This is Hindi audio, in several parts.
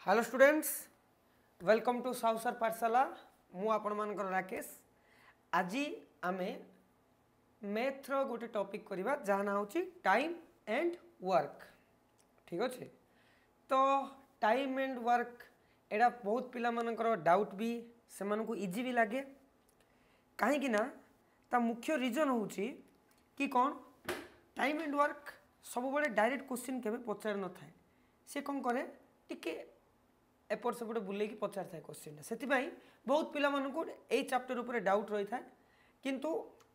हेलो स्टूडेंट्स वेलकम टू साउसर पाठशाला मु आपण मानकर राकेश आज आमे मैथ रो गोटे टॉपिक करबा जहा ना होची टाइम एंड वर्क। ठीक अच्छे तो टाइम एंड वर्क एडा बहुत पिला मानकर डाउट भी से मानकु इजी भी लगे कहीं ना ता मुख्य रीजन होची कि कौन टाइम एंड वर्क सब बड़े डायरेक्ट क्वेश्चन केबे पचार न थाए से कौन करे टिके एपट सेपटे बुले पचार था क्वेश्चन से बहुत पिला मानकु ए चैप्टर ऊपर डाउट रही था किंतु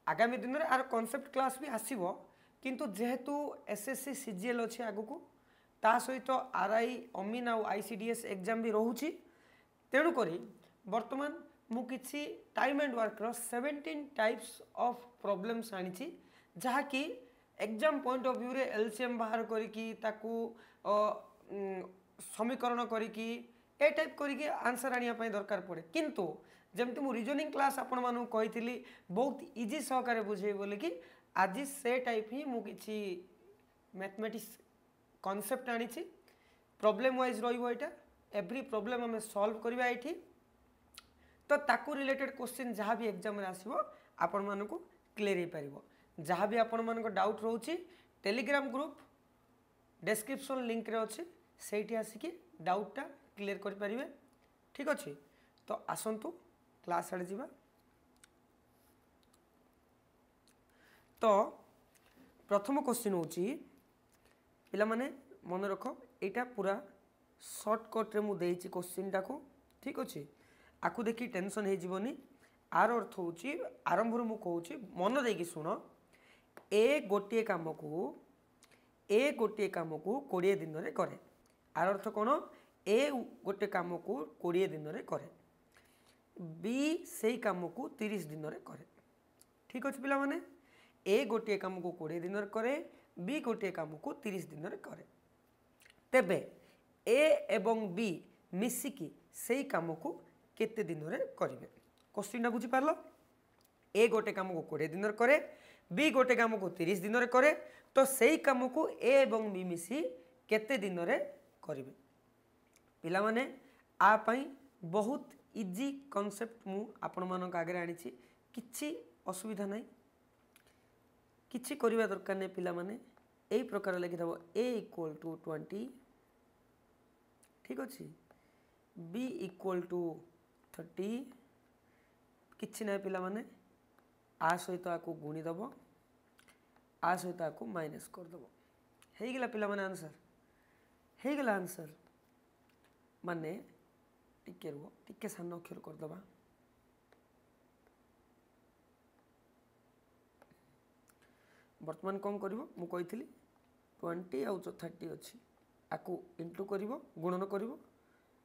आगामी दिन में आर कॉन्सेप्ट क्लास भी आसीबो किंतु जेहेतु एसएससी सीजीएल अच्छे आगु ता सहित आरआई अमीन आउ आईसीडीएस एग्जाम भी रोची तेणुक बर्तमान मु किछि टाइम एंड वर्क रो 17 टाइप्स ऑफ प्रॉब्लम्स आनी जहाँकि एग्जाम पॉइंट ऑफ व्यू रे एलसीएम बाहर करिकी ताकू समीकरण करिकी ए टाइप करिकी आंसर आनिया पई दरकार पड़े किंतु जमती मु रीजनिंग क्लास आपण मानु कहितली बहुत इजी सहकारे बुझे बोले कि आज से टाइप ही मु किछि मैथमेटिक्स कॉन्सेप्ट आनी प्रॉब्लम वाइज रहिबो एटा एवरी प्रॉब्लम हमें सॉल्व करबा एठी तो ताकू रिलेटेड क्वेश्चन जहाँ भी एग्जाम रे आसीबो आपण मानकु क्लियर हे परिबो जहाँ भी आपण मानको डाउट रहउची टेलीग्राम ग्रुप डिस्क्रिप्शन लिंक रे अछि सेठी आसिकी डाउटा क्लियर कर पारिबे। ठीक अच्छे तो आसंतु क्लास आड़े जीवा तो प्रथम क्वेश्चन होची पिला माने मन रख एटा पूरा शॉर्टकट रे मु देइची क्वेश्चन टाको। ठीक अच्छे आकु देखी टेंशन हे जीवनी आर अर्थ होची आरंभ रे मु कहूची मन देकी सुन ए गोटे काम को 20 दिन रे करे आर अर्थ कौन ए गोटे काम को 20 दिन रे करे बी से काम को 30 दिन रे करे। ठीक अच्छे पिला माने ए गोटे काम को 20 दिन रे करे बी गोटे काम को 30 दिन रे करे तेबे ए एवं बी मिसिकी से काम को केते दिन रे करिवे क्वेश्चन टा बुझी पारलो ए गोटे काम को 20 दिन रे करे बी गोटे काम को 30 दिन रे करे तो से काम को ए एवं बी मिसी केते दिन रे करिवे पिला माने आ पई बहुत इजी कॉन्सेप्ट मु आपण मानक आगे आनी किछि असुविधा नहीं किछि करिवा दरकार नै पिला माने एई प्रकार लिखि दबो a = 20 ठीक अछि b = 30 किछि नै पिला माने आ सहित आकु गुणी दबो आ सहित आकु माइनस कर दबो हेई गेला पिला माने आंसर हेई गेला आंसर माने टिके रुओ टिके सान अक्षर कर दबा वर्तमान कौन करिवो मु कहितली 20 आउ 30 अछि आकु इंटू करिवो गुणन करिवो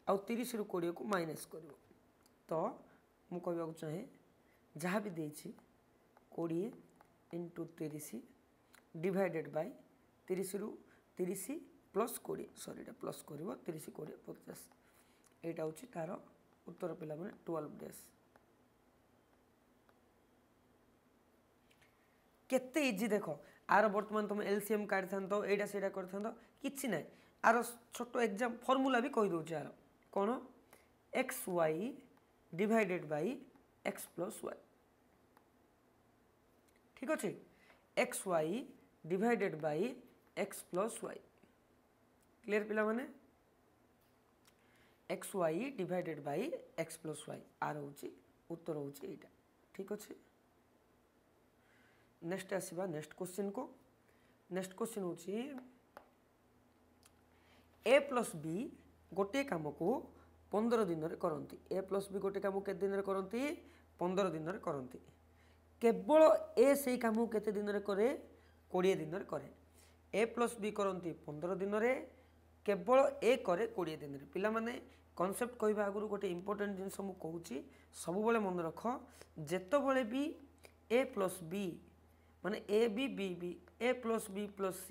आउ 30 रु 20 को माइनस करिवो तो मु कहबा चाहे जहाँ भी देछि 20 × 30 डिवाइडेड बाय 30 रु 30 प्लस 20 सॉरी एटा प्लस करिवो 30 20 50 एटा होछि तार उत्तर पिला माने 12 डेज केते इजी देखो आर वर्तमान तुम एलसीएम काढ थांतो एटा सेटा कर थांतो किछि नै आर छोटो एग्जाम फार्मूला भी कहि दोछि आर कोन xy divided by x + y ठीक अछि xy divided by x + y clear पिला माने xy divided by x + y आर होछि उत्तर होछि एटा ठीक अछि। नेक्स्ट आसीबा नेक्स्ट क्वेश्चन को नेक्स्ट क्वेश्चन होछि a + b गोटे काम को 15 दिन रे करंती a + b गोटे काम के दिन रे करंती 15 दिन रे करंती केवल ए से काम को केते दिन रे करे 20 दिन रे करे a + b करंती 15 दिन रे केवल ए करे 20 दिन रे पिला माने कॉन्सेप्ट कहबा आगु गोटे इंपोर्टेंट जिंस मु कहूची सब बेले मन रख जेतो बेले भी a + b माने a b b b a + b + c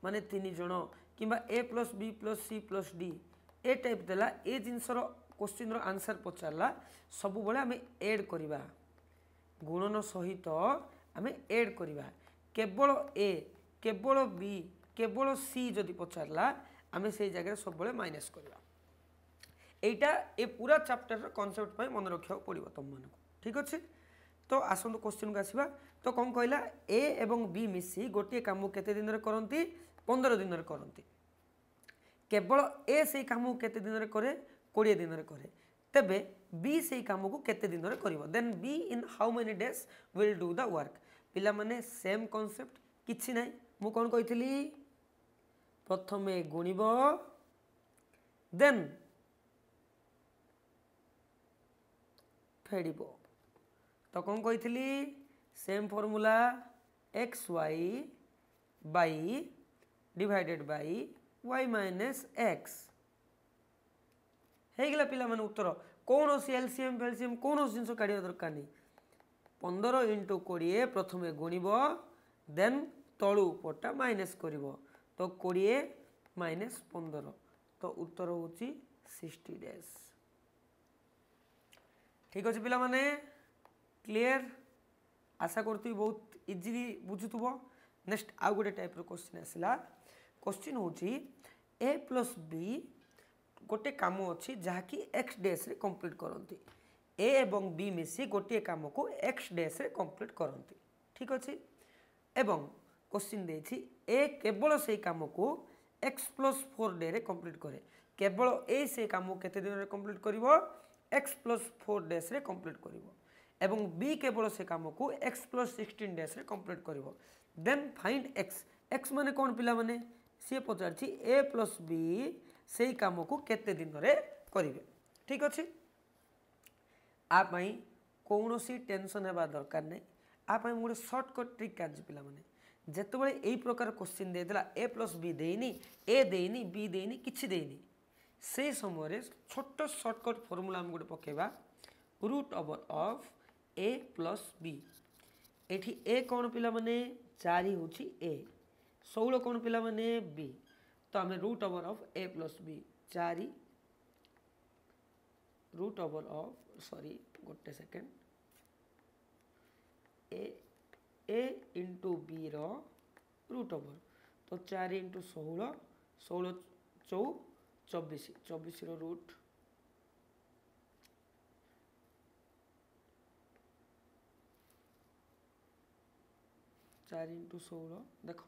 माने 3 जण किबा a + b + c + d A type देला ए जिंसर क्वेश्चन रो आंसर पचारला सब बेले हमें ऐड करिबा गुणन सहित हमें ऐड करिबा केवल a केवल b केवल c जदि पचारला आमे से जगह सब बेले माइनस करिबा এইটা ए पूरा चैप्टर कॉन्सेप्ट मन रखा पड़ो तुम मान ठीक अच्छे। तो आसतु क्वेश्चन को आसवा तो कौन कहला ए एवं बी मिसी गोटे कम केते दिन में करती 15 दिन में करती केवल ए से कम केते दिन में करे 20 दिन में करे तेबे बी से कम को केते दिन में करिवो then B in how many days will do the work पिला माने सेम कॉन्सेप्ट किछि नै मु कोन कहितली प्रथमे गुणिबो देन फेडिबो तो कौन कही same formula x y by divided by y minus x होगा पिला माने उत्तर कौन सी एलसीएम फेलसीएम कौन जिन काढ़ा दरकार नहीं 15 इंटू 20 प्रथमे गुणिब देन तलू पटा माइनस कर तो 20 माइनस 15 तो उत्तर हूँ 60 डेज ठीक अच्छे पिला माने क्लियर आशा करती बहुत इजिली बुझुव नेक्स्ट आउ गोटे टाइप क्वेश्चन आसला क्वेश्चन हूँ ए प्लस बी गोटे कम अच्छी जहाँकि एक्स डेज रे कंप्लीट करती ए एवं बी मिसी गोटे कम को एक्स डेज रे कंप्लीट करती ठीक अच्छे एवं क्वेश्चन देछि ए केवल से कम को एक्स प्लस 4 डे रे कंप्लीट करे केवल ए से कम केते दिन रे कंप्लीट करिवो एक्स प्लस 4 डेज रे कंप्लीट करिवो एवं बी केवल से कम को एक्स प्लस 16 डेज रे कंप्लीट करिवो देन फाइंड एक्स एक्स माने कौन पिला माने सी पचार ए प्लस बी से कम को केते दिन रे करिवे ठीक अच्छे आपाई कौन सी टेंशन हेबा दरकार नहीं आपाई गोटे सर्टकट ट्रिक काज पिला माने जेतबेले एई प्रकार क्वेश्चन देला ए प्लस बी देनी ए देनी बी देनी किछि देनी से समय छोट सर्टकट फॉर्मूला हम गोटे पकेबा root over of A plus B एठी ए कौन पिला माने 4 होची ए 16 कौन पिला माने बी तो आम root over of A plus b 4 root over of sorry गोटे सेकेंड ए इंटू बी रो रूट ओवर तो 4 इंटू 16 16 24 24 रो रूट 4 इंटू 16 देख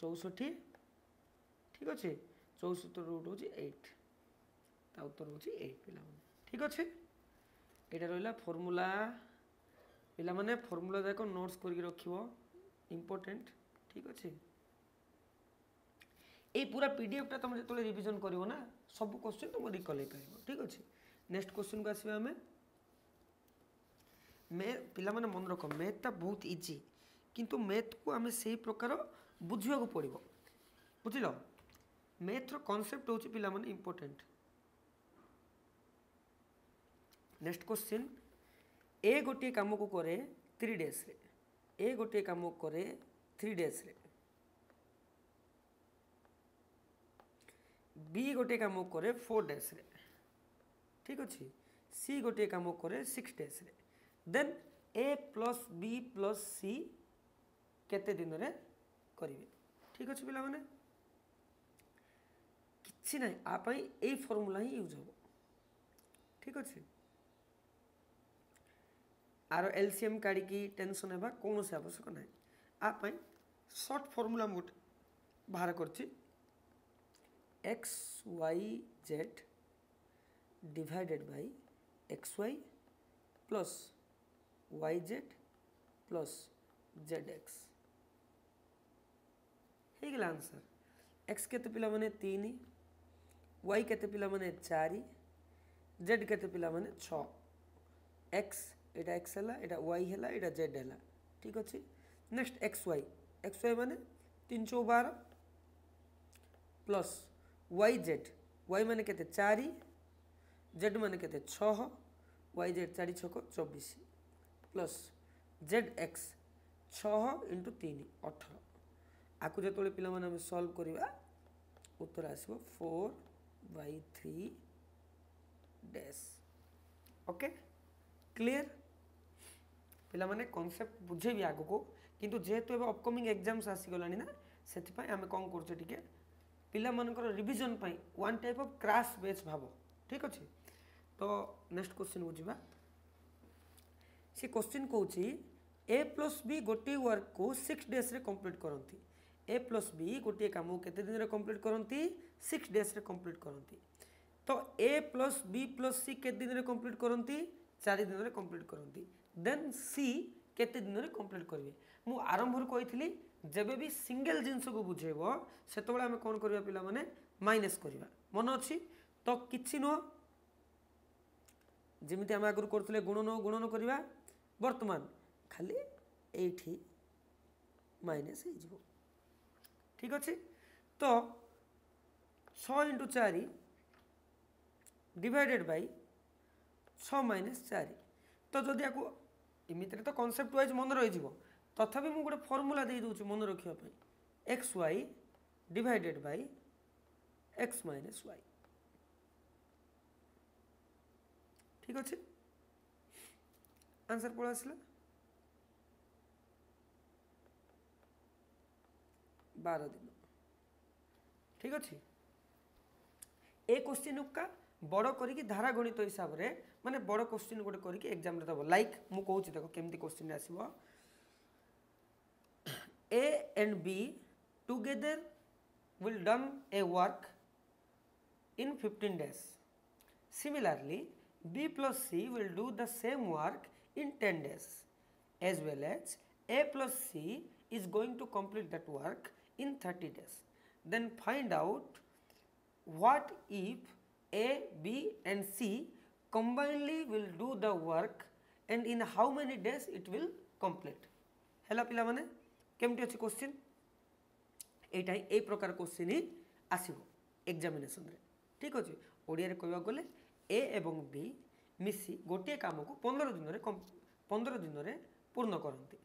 64 ठीक अच्छे 64 रूट हूँ 8 ता उत्तर हूँ 8 पिला ठीक अच्छे यहाँ रहा फॉर्मूला पिला माने फॉर्मूला जाक नोट्स करके रखिबो इम्पोर्टेंट ठीक अच्छे ये पूरा पीडीएफ टा तुम जो रिविजन करिवो ना सब क्वेश्चन तुम रिकल हो ठीक अच्छे नेक्स्ट क्वेश्चन को आसवा आम पिला माने मन रख मैथटा बहुत इजी किंतु मैथ को आम से प्रकार बुझा पड़ो बुझल मैथ्र कॉन्सेप्ट हूँ पिला माने इम्पोर्टेंट नेक्स्ट क्वेश्चन ए गोटे काम को करे 3 डेज रे ए गोटे काम करे 3 डेज रे बी गोटे काम करे 4 डेज रे ठीक अच्छे सी गोटे काम करे 6 डेज रे देन ए प्लस बी प्लस सी केते दिन रे करिवे ठीक अच्छे पिला माने किछि नै आपाई ए फॉर्मूला ही यूज हो ठीक अच्छे आर एलसीएम काढ़ी की टेंशन हेबा कौन से आवश्यक ना आपाई शॉर्ट फॉर्मूला मोट बाहर करछि x y z divided by x y plus y z plus z x हो गला आंसर एक्स केते पिला माने 3 वाई केते पिला माने 4 जेड केते पिला माने 6 एक्स एटा एक्स है एटा वाई है एटा जेड है ठीक अच्छे नेक्स्ट एक्स वाई माने 312 प्लस वाई माने केते 4 जेड माने केते 6 y z 4 6 24 plus z x 6 into 3 18 आकु जो पिला माने सॉल्व करवा उत्तर आसो 4/3 डैश ओके क्लियर पिला माने कॉन्सेप्ट बुझे भी आगो को किंतु जेहेतु एबे अपकमिंग एग्जाम्स आसी गलानी ना सेति पय आमे कोन करछे टिके पिला मानकर revision pi one type of crash बेच भाव ठीक अच्छे। तो नेक्स्ट क्वेश्चन को जीवा से क्वेश्चन कौन ए प्लस बी गोटे वर्क को 6 डेज रे कंप्लीट करती ए प्लस बी गोटे काम केते दिन रे कंप्लीट करती 6 डेज रे कंप्लीट करती। तो ए प्लस बी प्लस सी केते दिन रे कंप्लीट करती 4 दिन रे कंप्लीट करती। देन सी केते दिन रे कंप्लीट करिवे मु आरंभ कही जब भी सिंगल जिनस को बुझेब से आम कौन करवा पिला माने माइनस करवा मन अच्छी। तो किछि नुह जमी आम आगुरी करते गुणन करवा वर्तमान खाली एठी माइनस हो ठीक अच्छे। तो 6 इंटू 4 डिवाइडेड बाय 6 माइनस 4 तो जदि आपको इमितरे तो कॉन्सेप्ट वाइज मन रही तथापि मुझे गोटे फर्मूला दे दूँ मन रखापी X Y divided by X minus Y ठीक अच्छे। आंसर पड़ा आसला 12 दिन ठीक अच्छे। ए क्वेश्चन का बड़ करी धारा गणित हिसाब से माने बड़ क्वेश्चन गोटे करके एग्जाम दब लाइक मु कहूँ देख केमती क्वेश्चन आसो A and B together will done a work in 15 days. Similarly, B plus C will do the same work in 10 days. As well as A plus C is going to complete that work in 30 days. Then find out what if A, B and C combinedly will do the work and in how many days it will complete. Hello पिला माने केमती अच्छे क्वेश्चन यहाँ यही प्रकार क्वेश्चन ही आसो एग्जामिनेशन रे ठीक अच्छे। ओडिया कहवा गले ए एवं बी मिसी गोटे काम को 15 दिन रे पूर्ण करती।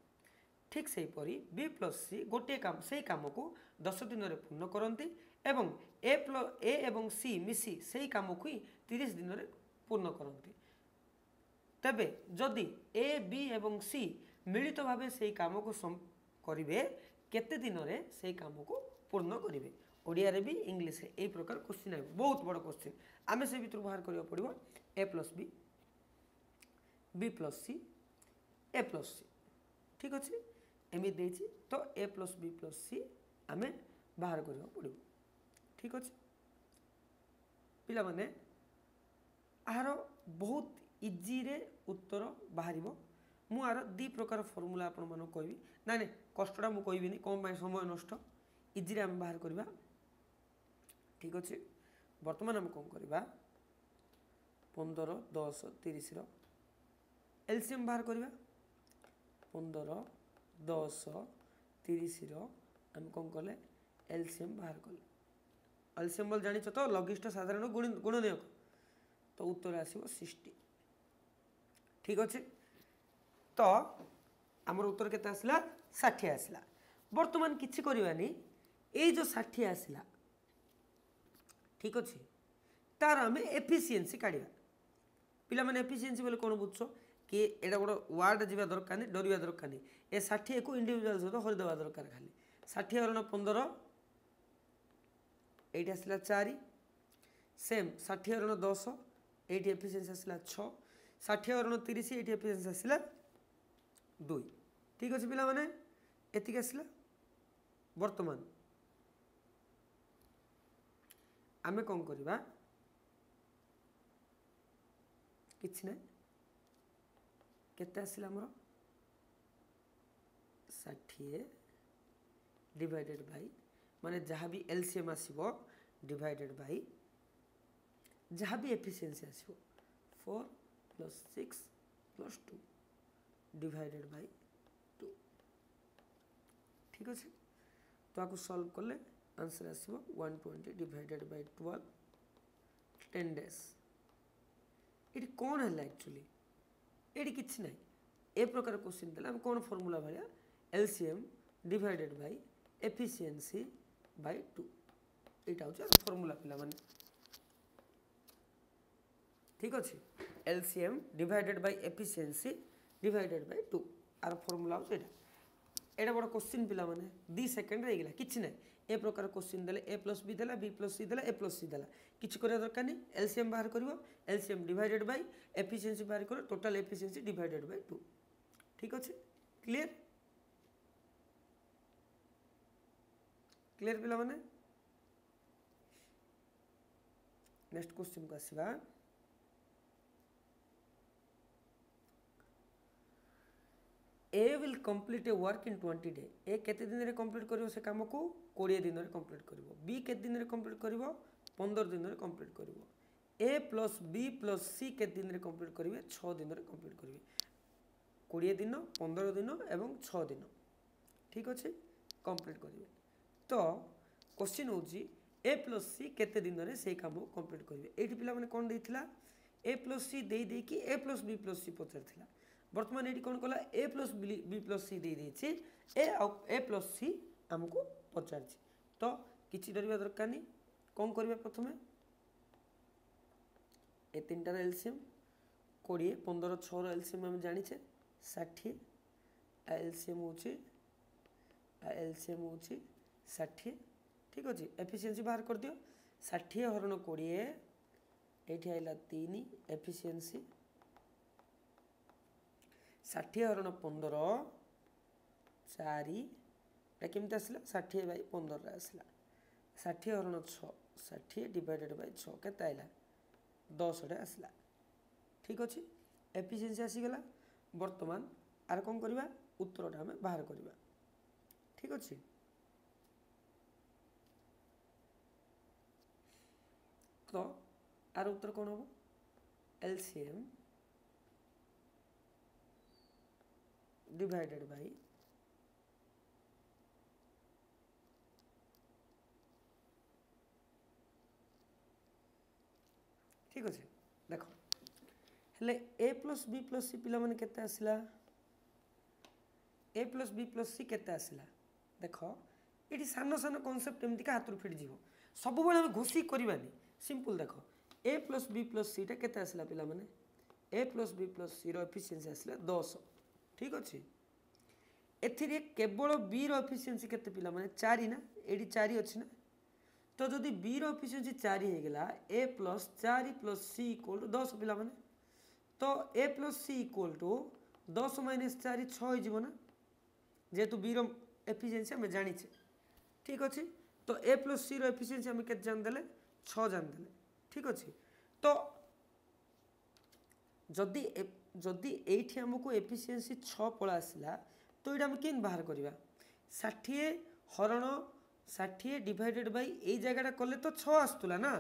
ठीक से परी बी प्लस सी गोटे काम से काम को 10 दिन रे पूर्ण करती एवं ए एवं सी मिसी से काम को ही 30 दिन रे पूर्ण करती। तेबे जदि ए बी एवं सी मिलित भावे से काम को करिवे केते दिन रे से काम को पूर्ण करिवे। ओडिया रे भी इंग्लिश रे एई प्रकार क्वेश्चन है बहुत बड़ क्वेश्चन आमे से भीतर बाहर करिया पड़िबो ए प्लस बी बी प्लस सी ए प्लस सी ठीक अच्छे एमि देछि। तो ए प्लस बी प्लस सी आमे बाहर करिया पड़िबो ठीक अच्छे। पिला माने आर बहुत इजी रे उत्तर बाहरिबो मु आर दी प्रकार फॉर्मूला आपण मानो कहबी ना ना कष्टटा मु कहबिनी कम पाई समय नष्ट इजी रे हम बाहर करबा ठीक अच्छे। वर्तमान हम कौन करबा 15 10 30 रो एलसीएम बाहर करबा 15 10 30 रो हम कौन कले एलसीएम बाहर कले एलसीएम बोल जानि तो लघिष्ठ साधारण गुणनीयक तो उत्तर आसीबो 60 ठीक अच्छे। तो आमर उत्तर केते आसला 60 आसला। वर्तमान किछि करबानी ए जो 60 आसला ठीक अच्छे तार आम एफिशिएंसी काढ़ा पिला माने एफिशिएंसी बोले कौन बुझ कि एटा गोटे वार्ड जावा दरकार नहीं डरवा दरकार नहीं ए 60 को इंडिविजुआल सहित हरिदेवा दरकार खाली 60 हरण 15 ये आसला 4 सेम 60 हरण 10 ये एफिशिएंसी आसला 6 60 हरण 30 ये एफिशिएंसी आसला 2 ठीक अच्छे पिला माने एतिक आसला। वर्तमान आमे कौन करवा किछि ना केते आसला हमर 60 डिवाइडेड बाय माने जहाँ भी एलसीएम आसीबो डिवाइडेड बाय जहाँ भी एफिशिएंसी आसीबो 4 + 6 + 2 डिवाइडेड बाय 2 ठीक अच्छे। तो आपको सॉल्व कले आंसर आसीबो 120 डिवाइडेड बाय 12 10 डेज। ये कौन है एक्चुअली ये किसी ना ए प्रकार क्वेश्चन देला हम कौन फॉर्मूला भाया LCM divided by efficiency by 2 यहाँ हूँ फॉर्मूला पिला माने ठीक अच्छे। LCM divided by efficiency divided by 2 आर फॉर्मूला हो एटा बड़ क्वेश्चन पिला माने 2 सेकंड रे गेला किछि नै ए प्रकार क्वेश्चन देले a + b देला b + c देला a + c देला किछि करे दरकार नै एलसीएम बाहर करबो एलसीएम डिवाइडेड बाय एफिशिएंसी बाहर करो टोटल एफिशिएंसी डिवाइडेड बाय 2 ठीक अछि क्लियर क्लियर पिला माने नेक्स्ट क्वेश्चन को आसीबा A will complete a work in 20 day A केते दिन रे कंप्लीट करिवो से काम को 20 दिन रे कंप्लीट करिवो बी केते दिन रे कंप्लीट करिवो 15 दिन रे कंप्लीट करिवो ए प्लस बी प्लस सी केते दिन रे कंप्लीट करिवे 6 दिन रे कंप्लीट करिवे 20 दिन 15 दिन एवं 6 दिन ठीक अछि कंप्लीट करिवे तो क्वेश्चन होची ए प्लस सी केते दिन रे से काम को कंप्लीट करिवे एठी पिला माने कोन देइथिला ए प्लस सी देई देई कि ए प्लस बी प्लस सी पचरथिला बर्तमान ये कौन कला ए प्लस बी प्लस सी दे देछि ए प्लस सी आमको पचार तो किछि डरबा दरकार नहीं कौन करबा प्रथमे ए तीनटार एलसीएम 20 15 6 एलसीएम हम जानिछे 60 एलसीएम होछि 60 ठीक अछि एफिशिएंसी बाहर कर दियो 60 हरण 20 एठी आइला 3 एफिशिएंसी 60 हरण 15 4 एटा केमते आसला 60 बाय 15 रे आसला 60 हरण 6 60 डिवाइडेड बाय 6 केते आइला 10 रे आसला ठीक अछि एफिशिएंसी आसी गेला वर्तमान आर कोन करबा उत्तरटा हम बाहर करबा ठीक अछि तो आर उत्तर कोन हो एलसीएम डिवाइडेड बाय ठीक अच्छे देख हेले ए प्लस बी प्लस सी पिला माने केते आसला ए प्लस बी प्लस सी केते आसला देख ये सान सान कनसेप्ट एमती का हाथ फिट जीव सब बेले हम घोषी करवानी सिंपल देख ए प्लस बी प्लस सी केते आसला पिला माने ए प्लस बी प्लस सी रो एफिशिएंसी आसला 10 ठीक अच्छे एथिरे केवल बी रो एफिशिएंसी केते पिला माने 4 ना एडी 4 अछि ना तो जदि बी रो एफिशिएंसी 4 हे गेला A plus 4 plus C equal to 10 पिला माने तो A plus C equal to 10 minus 4 6 हो जीवो ना जेतु बी रो एफिशिएंसी हम जानि छे ठीक अछि तो A plus C row efficiency हम केते जान देले 6 जान देले ठीक अछि तो जदि एठी हमको एफिशिएंसी 6 पळा आसला तो ये हम केन बाहर करवा 60 हरण 60 डिवाइडेड बाय ए जगहटा कले तो 6 आसतुला ना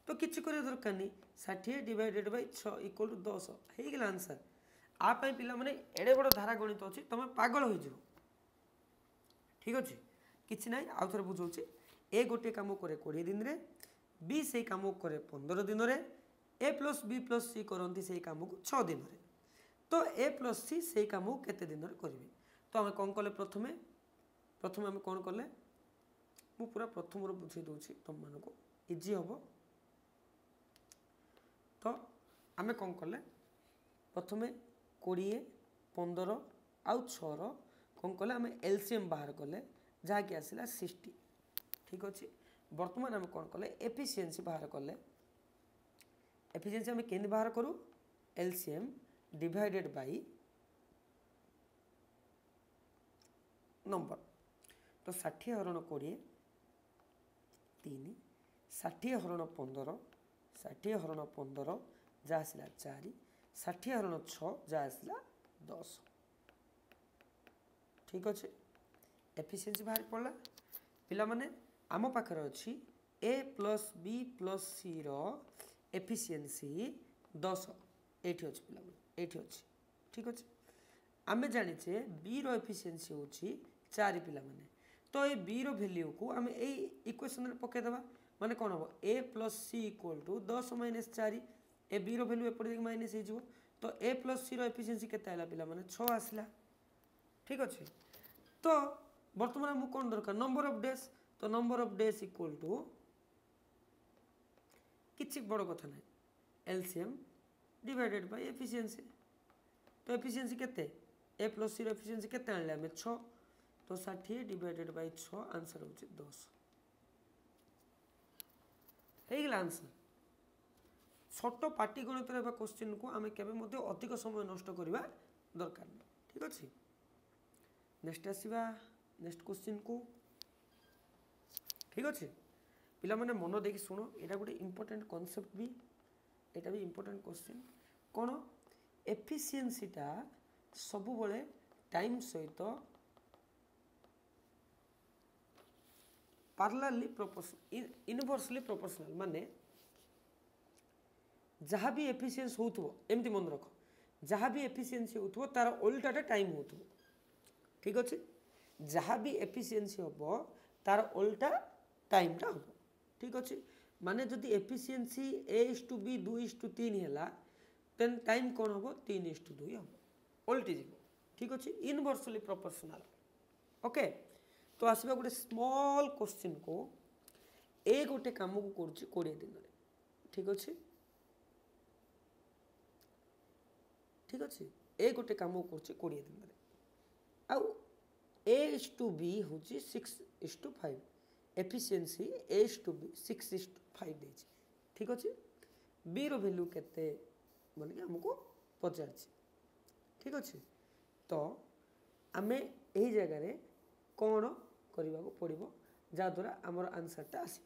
तो किछि करे दरकार नहीं 60 डिवाइडेड बाय 6 इक्वल टू 10 हे गेला आंसर आ पई पिला माने एडे बड़ धारा गणित अछि तमे पागल होई जिवो ठीक अछि किछि नाही आ थोर बुझौछि ए गोटे काम करे 20 दिन रे बी से काम करे 15 दिन रे ए प्लस बी प्लस सी करंती से काम को 6 दिन रे तो ए प्लस सी से काम को केते दिन रे करबे तो आम कौन कले प्रथमे आम कौन कले मु पूरा प्रथम बुझे दूसरी तुम मान को इजी हम तो आम कौन कले प्रथमे 20 15 आउ 6 कौन कले आम एलसीएम बाहर कले जहाँकि आसला 60 ठीक अच्छे बर्तमान आम कौन कले एफिशिएंसी बाहर कले एफिशिएंसी आम केन बाहर करूँ एलसीएम डिवाइडेड बाय नंबर तो 60 हरण 20 3 60 हरण 15 60 हरण 15 जहाँ आसला 4 60 हरण 6 जहाँ आसला 10 ठीक अच्छे एफिशिएंसी बाहर पड़ा पिला माने आम पाखर अच्छी ए प्लस बी प्लस सी रो एफिशिएंसी 10 एठी अच्छे पिला माने एठी अच्छे ठीक अच्छे आमे जानिचे बी रो एफिशिएंसी होची 4 पिला माने तो ये बी रो वैल्यू को आम ए इक्वेशन रे पके देबा माने कोन हो A plus C equal to 10 minus 4 A B रो वैल्यू एपटे माइनस हे जिवो तो A plus C row efficiency केते आइला पिला माने 6 आसला ठीक अछि तो वर्तमान हम कोन दरकार नंबर ऑफ डेज तो number of days equal to किछि बड़ कथा नै एलसीएम डिवाइडेड बाय एफिशिएंसी तो एफिशिएंसी केते a plus C row efficiency केते आनले हम 6 तो 60 डिवाइडेड बाय 6 आंसर होची 10 हेगला आंसर छोट पाटी गणित क्वेश्चन को आम के अधिक समय नष्ट करवा दरकार ठीक अच्छे नेक्स्ट आसवा नेक्स्ट क्वेश्चन को ठीक अच्छे पिला माने मन देखि शुण यहाँ गोटे इंपोर्टेंट कॉन्सेप्ट भी यहाँ भी इंपोर्टेंट क्वेश्चन कौन एफिशिएंसीटा सब बड़े टाइम सहित पार्लारली प्रोपोर्शनल इनवर्सली प्रोपोर्शनल माने जहाँ भी एफिशिएंसी हो एमती मन रख जहाँ भी एफिशिएंसी हो तार उल्टाटा टाइम हो ठीक अच्छे जहाँ भी एफिशिएंसी हम तार उल्टा टाइमटा हम ठीक अच्छे माने जदि एफिशिएंसी A/B 2:3 है देन टाइम कौन हम 3:2 हम उल्टी जीव ठीक अच्छे इनवर्सली प्रोपोर्शनल ओके तो आसवा गोटे स्मॉल क्वेश्चन को ए गोटे काम को कर 20 दिन ठीक अच्छे ठीक अच्छे ए गोटे कम कर 20 दिन आउ A/B हूँ 6:5 एफिशिएंसी A/B 6:5 दे ठीक अच्छे B रो वैल्यू केते बोल हमको पचार ठीक अच्छे तो आम यही जगह कौन करने को पड़ो जहाद्वारा आमर आंसरटा आस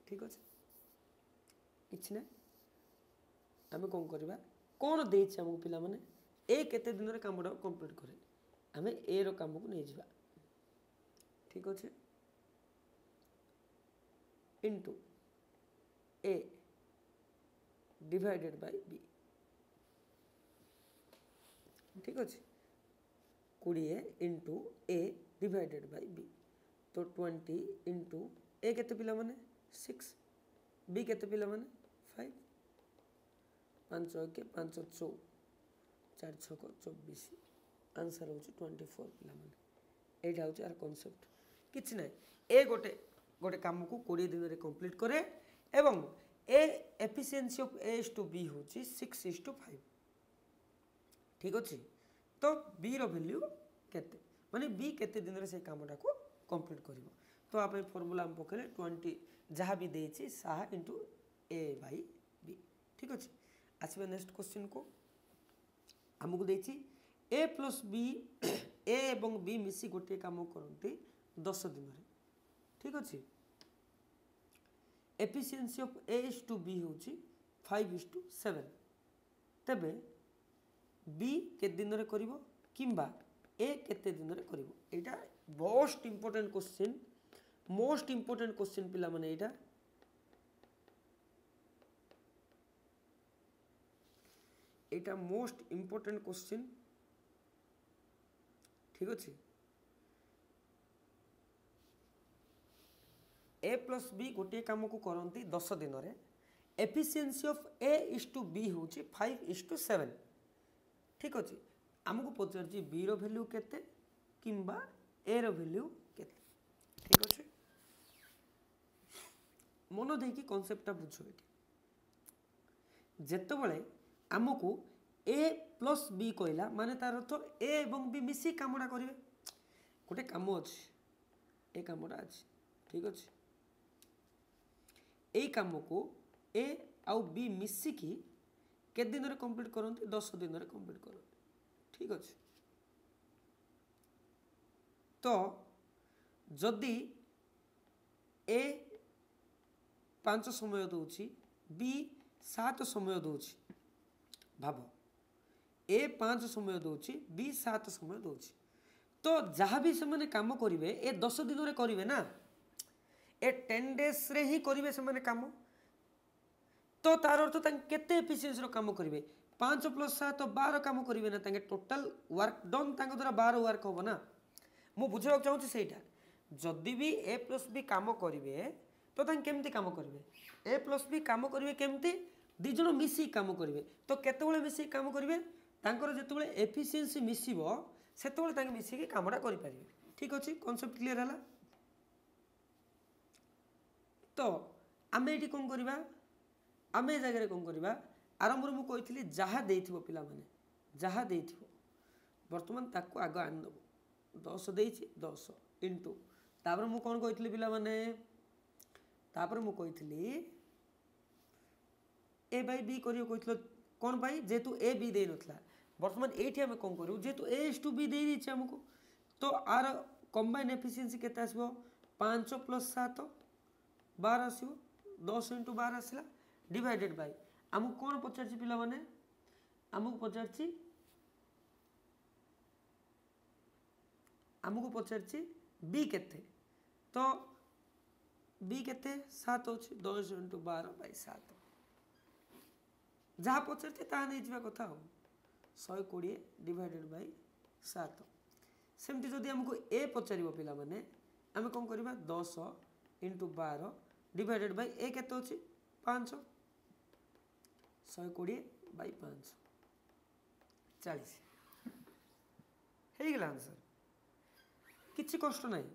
ठीक अच्छे कि ना आम कौन करवा कौन देछि हमको पिला माने ए केते दिन रे कामटा कंप्लीट करे आम ए रो काम को नहीं जावा ठीक अच्छे into a divided by b ठीक अच्छे 20 into a divided by b तो 20 इंटू ए केते पिला माने 6 बी केते पिला माने 5 5 के 5 4 4 6 24 आंसर हो 24 पिला माने एटा हो आर कांसेप्ट किछि नै ए गोटे गोटे काम को 20 दिन रे कंप्लीट करे एवं ए एफिशिएंसी ऑफ A/B हो 6:5 ठीक अच्छे तो बी रो वैल्यू केते माने बी केते दिन रे से कामटा को कंप्लीट करिवो तो आप फॉर्मूला हम पकले 20 जहाँ भी देछि साहा इंटू ए बाई बी ठीक अच्छे आसबे नेक्स्ट क्वेश्चन को हमको देछि ए प्लस बी ए एवं बी मिसी गोटे काम करते 10 दिन रे ठीक अच्छे एफिशिएंसी ऑफ A/B हूँ 5:7 तेबे बी के दिन रे करिवो किंबा ए केते दिन रे करिवो एटा मोस्ट इंपोर्टेंट क्वेश्चन पिला माने एटा एटा मोस्ट इंपोर्टेंट क्वेश्चन ठीक अच्छे ए प्लस बी गोटे काम को करती 10 दिन रे एफिशिएंसी ऑफ A/B हूँ 5:7 ठीक अच्छे आमको पचार बी रो वैल्यू केते किंबा ए रो वैल्यू केते ठीक अच्छे मन देकी कॉन्सेप्टटा बुझ ये जेतबले आमको ए प्लस बी कहला माने तार अर्थ ए एवं बी मिसी कामटा करेंगे गोटे काम अच्छे ए कामटा अच्छे ठीक अच्छे यही कम को ए आउ बी मिसिकी के दिन रे कंप्लीट करते 10 दिन रे कंप्लीट करते ठीक अच्छे तो जदि ए 5 समय दूची बी 7 समय दूची भाव ए 5 समय दूची बी 7 समय दूची तो जहाँ भी से मैंने काम करेंगे ए 10 दिन रे करेंगे ना ए 10 डेज रे ही करेंगे से मैंने काम तो तार अर्थ केते एफिशिएंसी रो काम करेंगे 5 + 7 12 काम करेंगे ना टोटाल वर्क डन द्वारा 12 वर्क हम ना मु बुझाक चाहूँ से जदि भी ए प्लस बी काम करेंगे तो केमती काम करेंगे ए प्लस बी काम करेंगे केमती दिज मिसी काम करेंगे तो केतबेले मिसी काम करेंगे जिते एफिशिएंसी मिसिबो सेतबेले मिसिकी कामटा करें ठीक अच्छे कॉन्सेप्ट क्लियर है तो आम ये कौन करवा आम ए जगह कौन करवा आरंभ मुझे कही जहाँ देथिबो पिला माने जहाँ देथिबो वर्तमान ताको आग आनदबो 10 देइछि 10 इंटू तापर मु कोन कहितली पिला माने तापर मु कहितली ए बाय बी करियो कहितलो कोन भाई जेतु ए बी दे नथला वर्तमान एठी हम कोन करू जेतु ए इज टू बी दे दिछि हमको तो आर कंबाइन एफिशिएंसी केते आसबो 5 + 7 12 आसीबो 10 * 12 आसला डिवाइडेड बाय हमको कोन पचारछि पिला माने हमको पचारछि बी केते तो बी केते 7 अछि 10 * 12 / 7 जहाँ पचारछि ता नै जिवा कथा हो 120 डिवाइडेड बाय 7 सेमती जदि हमको ए पचारिबो पिला माने आमे कोन करबा 10 * 12 डिवाइडेड बाय ए केते अछि 5 120 बाय 5 40 हे गेला आंसर किछि कष्ट नाही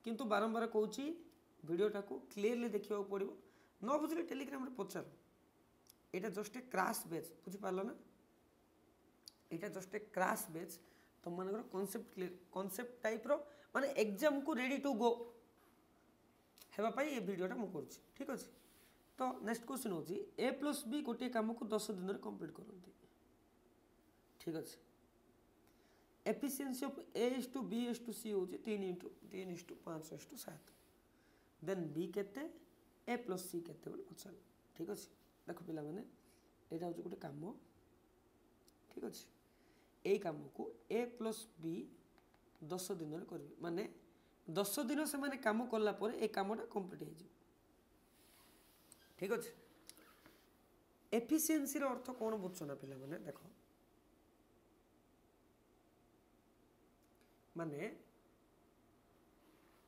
किंतु बारंबार कहूची वीडियोटा को क्लियरली देखिबा पड़िबो न बुझले टेलीग्राम रे पचार एटा जस्ट ए क्रैश बैच बुझि पारलो ना एटा जस्ट ए क्रैश बैच तुम मानकर कांसेप्ट क्लियर कांसेप्ट टाइप रो माने एग्जाम को रेडी टू गो हेबा पई ए वीडियोटा मु करछि ठीक अछि तो नेक्स्ट क्वेश्चन होची a + b गोटे काम को 10 दिन रे कंप्लीट करंती ठीक अछि efficiency of a * b * c होची 3 * 5 * 7 देन b केते a + c केते बोल पछाल ठीक अछि देखो पिला माने एटा होची गोटे काम ठीक अछि ए काम को a + b 10 दिन रे करबे माने 10 दिन से माने काम करला पर ए कामटा कंप्लीट हे जी ठीक अछि एफिशिएंसी रो अर्थ कोन बुझछना पिला माने देखो माने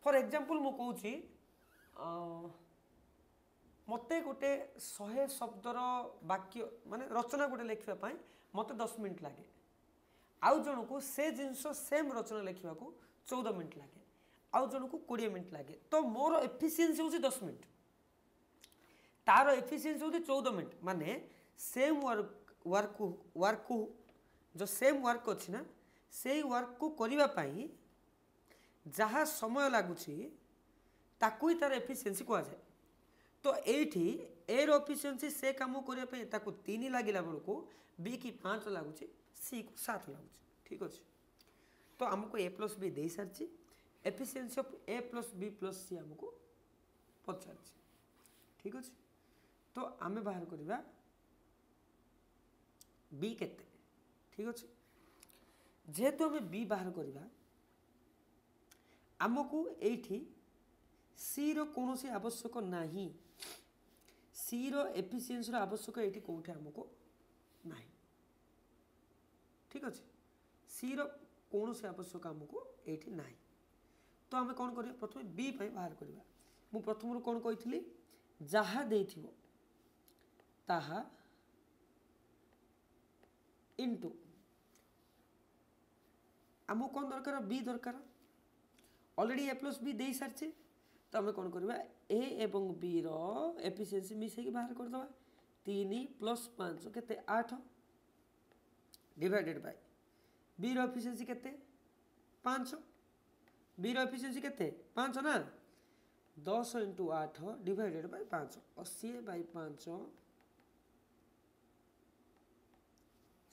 फॉर एग्जांपल मु कहूची मते गोटे 100 शब्दर वाक्य माने रचना गोटे लिखिबा पई मते 10 मिनिट लागे आउ जण को से जिंस सेम रचना लिखिबा को 14 मिनिट लागे आउ जण को 20 मिनिट लागे तो मोर एफिशिएंसी होची 10 मिनिट तार एफिशिएंसी होची 14 मिनिट माने सेम वर्क जो सेम वर्क अछि ना से वर्क को करिबा पई जहाँ समय लागुची ताकू ही तार एफिशिएंसी को जाए तो एठी ए रो एफिशिएंसी से काम करिया पे ताकू 3 लागिला बेलको बी की 5 लागुची सी को 7 लागुची ठीक अछि तो हमको a + b दे सारची efficiency of a + b + c हमको पचारची ठीक अछि तो आमे बाहर करिबा b केते ठीक अछि जेहेतु हमें b बाहर करिबा हमको एठी सी रो कोनोसी आवश्यक नाही सी रो एफिशिएंसी रो आवश्यक एठी कोठे हमको नाही ठीक अछि सी रो कोनोसी आवश्यक हमको एठी नाही तो हमें कोन करिया प्रथमे बी पई बाहर करिबा मु प्रथम रो कोन कहितली जहा देथिबो ताहा इनटू हमको कोन दरकार बी दरकार ऑलरेडी a + b दे सारछे तो हमें कोन करबा a एवं b रो एफिशिएंसी मिसे के बाहर कर दबा 3 + 5 केते 8 डिवाइडेड बाय b रो एफिशिएंसी केते 5 b रो एफिशिएंसी केते 5 ना 10 * 8 डिवाइडेड बाय 5 80 बाय 5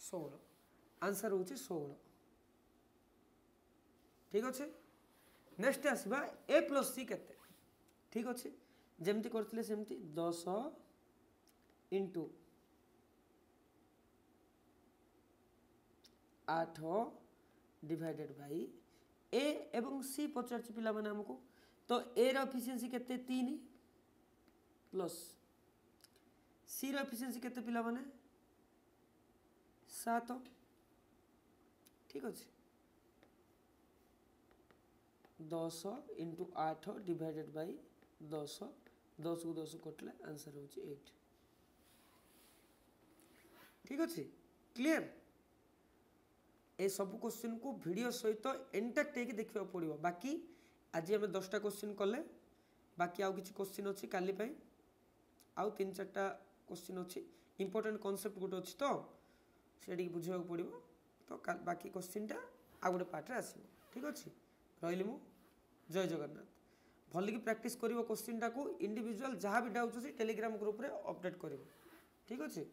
16 आंसर होची 16 ठीक अछि नेक्स्ट आसबा a + c केते ठीक अछि जेमती करथिले सेमती 10 * 8 डिवाइडेड बाय a एवं c पचारछि पिला माने हमको तो a रो एफिशिएंसी केते 3 प्लस c रो एफिशिएंसी केते पिला माने 7 ठीक अछि 10 * 8 डिवाइडेड बाय 10 10 को 10 कटले आंसर होची 8 ठीक अछि क्लियर ए सब क्वेश्चन को वीडियो सहित एंटेक्ट हेकि देखिबा पड़िबो बाकी आज हम 10टा क्वेश्चन कले बाकी आउ किछि क्वेश्चन अछि काली पई आउ 3-4टा क्वेश्चन अछि इंपोर्टेंट कांसेप्ट गुट अछि तो सेडी बुझिबा पड़िबो तो बाकी क्वेश्चनटा आ गुटे पार्ट रे आसीबो ठीक अछि रही मु जय जगन्नाथ भलिकी प्रैक्टिस करिवो क्वेश्चन टाको इंडिविजुअल जहाँ भी डाउट अछि टेलीग्राम ग्रुप रे अपडेट करिवो ठीक अछि।